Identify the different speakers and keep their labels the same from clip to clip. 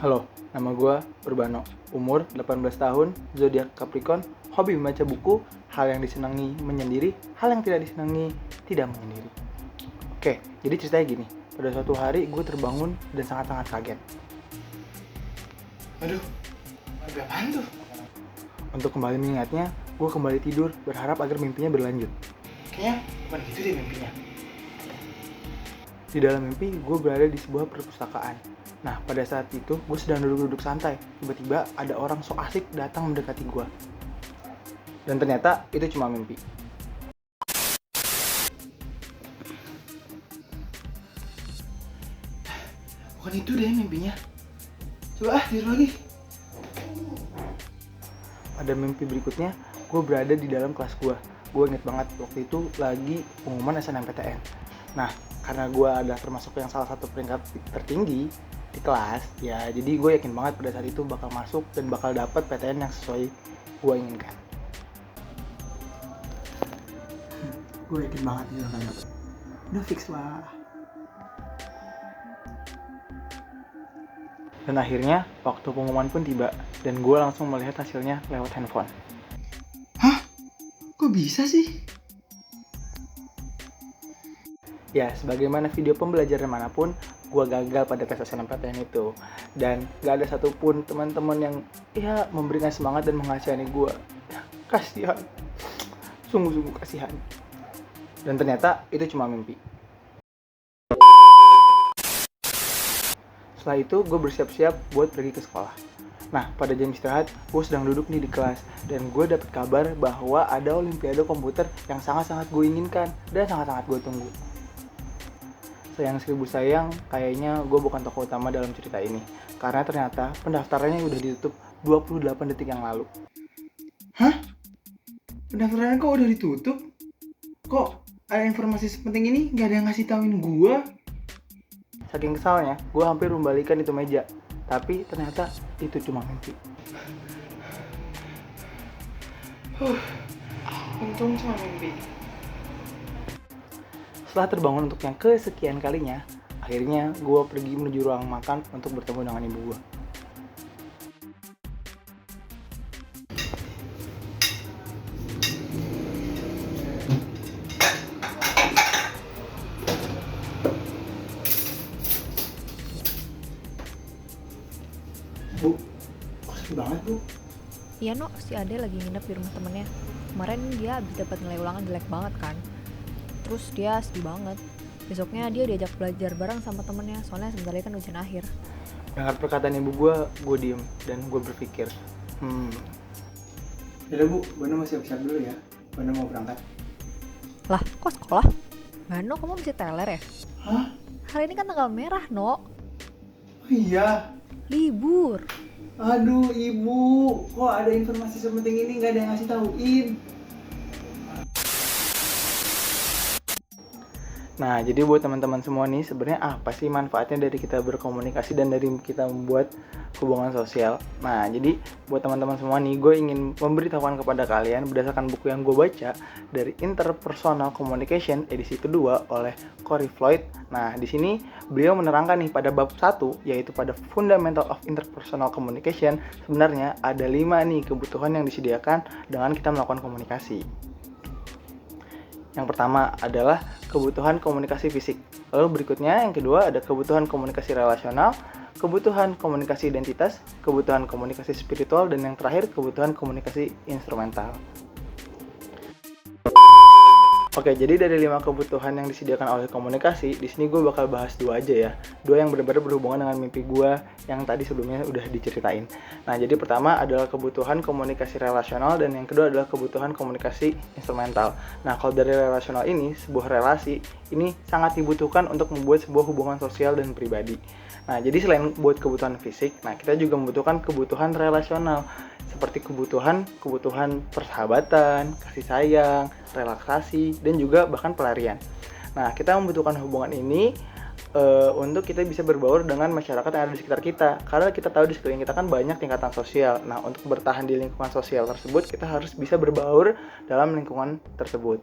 Speaker 1: Halo, nama gue Urbano, umur 18 tahun, zodiak Capricorn, hobi membaca buku, hal yang disenangi menyendiri, hal yang tidak disenangi tidak menyendiri. Oke, jadi ceritanya gini, pada suatu hari gue terbangun dan sangat-sangat kaget.
Speaker 2: Aduh, mimpi apaan tuh?
Speaker 1: Untuk kembali mengingatnya, gue kembali tidur berharap agar mimpinya berlanjut.
Speaker 2: Kayaknya bukan gitu deh mimpinya.
Speaker 1: Di dalam mimpi, gue berada di sebuah perpustakaan. Nah, pada saat itu, gue sedang duduk-duduk santai. Tiba-tiba ada orang sok asik datang mendekati gue. Dan ternyata itu cuma mimpi.
Speaker 2: Bukan itu deh mimpinya. Coba tidur lagi.
Speaker 1: Pada mimpi berikutnya, gue berada di dalam kelas gue. Gue inget banget waktu itu lagi pengumuman SNMPTN. Nah, karena gue adalah termasuk yang salah satu peringkat tertinggi di kelas, ya jadi gue yakin banget pada saat itu bakal masuk dan bakal dapat PTN yang sesuai gue inginkan.
Speaker 2: Gue yakin banget itu akan dapet. Udah fix lah.
Speaker 1: Dan akhirnya, waktu pengumuman pun tiba, dan gue langsung melihat hasilnya lewat handphone.
Speaker 2: Hah? Kok bisa sih?
Speaker 1: Ya, sebagaimana video pembelajaran manapun, gue gagal pada tes SNMPTN itu. Dan gak ada satupun teman-teman yang memberikan semangat dan mengasihani gue. Kasihan. Sungguh-sungguh kasihan. Dan ternyata itu cuma mimpi. Setelah itu, gue bersiap-siap buat pergi ke sekolah. Nah, pada jam istirahat, gue sedang duduk nih di kelas. Dan gue dapet kabar bahwa ada olimpiade komputer yang sangat-sangat gue inginkan dan sangat-sangat gue tunggu. Sayang seribu sayang, kayaknya gue bukan tokoh utama dalam cerita ini. Karena ternyata pendaftarannya udah ditutup 28 detik yang lalu.
Speaker 2: Hah? Pendaftaran kok udah ditutup? Kok ada informasi sepenting ini gak ada yang ngasih tauin gue?
Speaker 1: Saking kesalnya, gue hampir membalikan itu meja. Tapi ternyata itu cuma mimpi.
Speaker 2: Untung cuma mimpi.
Speaker 1: Setelah terbangun untuk yang kesekian kalinya, akhirnya gue pergi menuju ruang makan untuk bertemu dengan ibu gue.
Speaker 2: Bu, kok sedih banget bu?
Speaker 3: Iya no, si Ade lagi nginep di rumah temennya. Kemarin dia habis dapat nilai ulangan jelek banget kan. Terus dia sedih banget. Besoknya dia diajak belajar bareng sama temennya, soalnya sebentar lagi kan ujian akhir.
Speaker 1: Dengar perkataan ibu gue diem dan gue berpikir,
Speaker 2: Yaudah bu, Bano mau siap-siap dulu ya. Bano mau berangkat.
Speaker 3: Lah, kok sekolah? Bano, kamu masih teler ya?
Speaker 2: Hah?
Speaker 3: Hari ini kan tanggal merah, no.
Speaker 2: Oh iya.
Speaker 3: Libur.
Speaker 2: Aduh ibu, kok ada informasi sepenting ini gak ada yang ngasih tauin?
Speaker 1: Nah, jadi buat teman-teman semua nih, sebenarnya apa sih manfaatnya dari kita berkomunikasi dan dari kita membuat hubungan sosial? Nah, jadi buat teman-teman semua nih, gue ingin memberitahukan kepada kalian berdasarkan buku yang gue baca dari Interpersonal Communication edisi kedua oleh Corey Floyd. Nah, di sini beliau menerangkan nih pada bab 1, yaitu pada Fundamental of Interpersonal Communication, sebenarnya ada 5 nih kebutuhan yang disediakan dengan kita melakukan komunikasi. Yang pertama adalah kebutuhan komunikasi fisik. Lalu berikutnya yang kedua ada kebutuhan komunikasi relasional, kebutuhan komunikasi identitas, kebutuhan komunikasi spiritual, dan yang terakhir kebutuhan komunikasi instrumental. Oke, jadi dari 5 kebutuhan yang disediakan oleh komunikasi, di sini gue bakal bahas 2 aja ya. 2 yang benar-benar berhubungan dengan mimpi gue yang tadi sebelumnya udah diceritain. Nah, jadi pertama adalah kebutuhan komunikasi relasional dan yang kedua adalah kebutuhan komunikasi instrumental. Nah, kalau dari relasional ini, sebuah relasi ini sangat dibutuhkan untuk membuat sebuah hubungan sosial dan pribadi. Nah, jadi selain buat kebutuhan fisik, nah kita juga membutuhkan kebutuhan relasional seperti kebutuhan persahabatan, kasih sayang, relaksasi, dan juga bahkan pelarian. Nah, kita membutuhkan hubungan ini untuk kita bisa berbaur dengan masyarakat yang ada di sekitar kita. Karena kita tahu di sekeliling kita kan banyak tingkatan sosial. Nah, untuk bertahan di lingkungan sosial tersebut, kita harus bisa berbaur dalam lingkungan tersebut.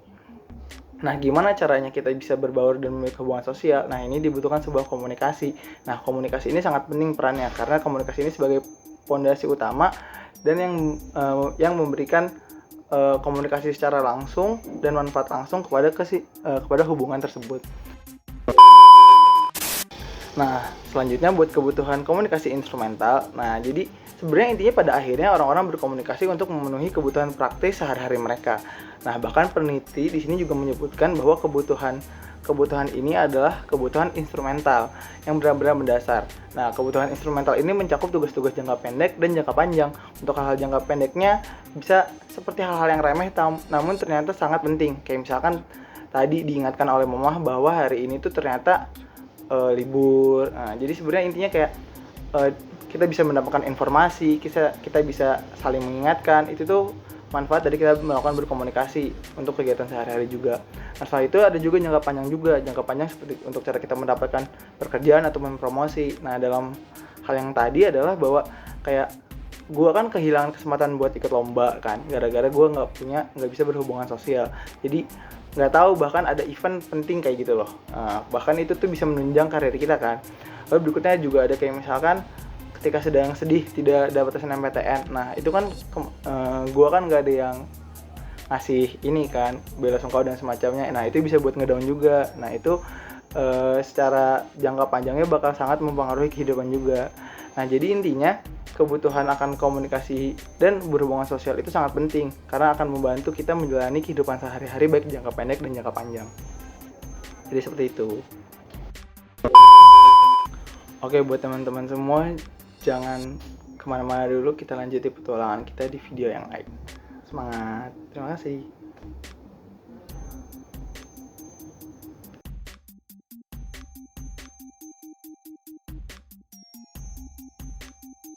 Speaker 1: Nah, gimana caranya kita bisa berbaur dan memiliki hubungan sosial? Nah, ini dibutuhkan sebuah komunikasi. Nah, komunikasi ini sangat penting perannya karena komunikasi ini sebagai pondasi utama dan yang memberikan komunikasi secara langsung dan manfaat langsung kepada hubungan tersebut. Nah, selanjutnya buat kebutuhan komunikasi instrumental. Nah, jadi sebenarnya intinya pada akhirnya orang-orang berkomunikasi untuk memenuhi kebutuhan praktis sehari-hari mereka. Nah, bahkan peneliti di sini juga menyebutkan bahwa kebutuhan ini adalah kebutuhan instrumental yang benar-benar mendasar. Nah, kebutuhan instrumental ini mencakup tugas-tugas jangka pendek dan jangka panjang. Untuk hal-hal jangka pendeknya bisa seperti hal-hal yang remeh namun ternyata sangat penting. Kayak misalkan tadi diingatkan oleh Mamah bahwa hari ini tuh ternyata libur. Nah, jadi sebenarnya intinya kayak kita bisa mendapatkan informasi, kita bisa saling mengingatkan. Itu tuh manfaat dari kita melakukan berkomunikasi untuk kegiatan sehari-hari juga. Nah, setelah itu ada juga jangka panjang seperti untuk cara kita mendapatkan pekerjaan atau mempromosi. Nah, dalam hal yang tadi adalah bahwa kayak gue kan kehilangan kesempatan buat ikut lomba kan, gara-gara gue nggak bisa berhubungan sosial. Jadi nggak tahu bahkan ada event penting kayak gitu loh. Nah, bahkan itu tuh bisa menunjang karir kita kan. Lalu berikutnya juga ada kayak misalkan ketika sedang sedih tidak dapat SNMPTN. Nah, itu kan gua kan nggak ada yang ngasih ini kan, bela sungkawa dan semacamnya. Nah, itu bisa buat ngedown juga. Nah, itu secara jangka panjangnya bakal sangat mempengaruhi kehidupan juga. Nah, jadi intinya kebutuhan akan komunikasi dan berhubungan sosial itu sangat penting karena akan membantu kita menjalani kehidupan sehari-hari baik jangka pendek dan jangka panjang. Jadi seperti itu. Oke, buat teman-teman semua, jangan kemana-mana dulu, kita lanjuti petualangan kita di video yang lain. Semangat, terima kasih.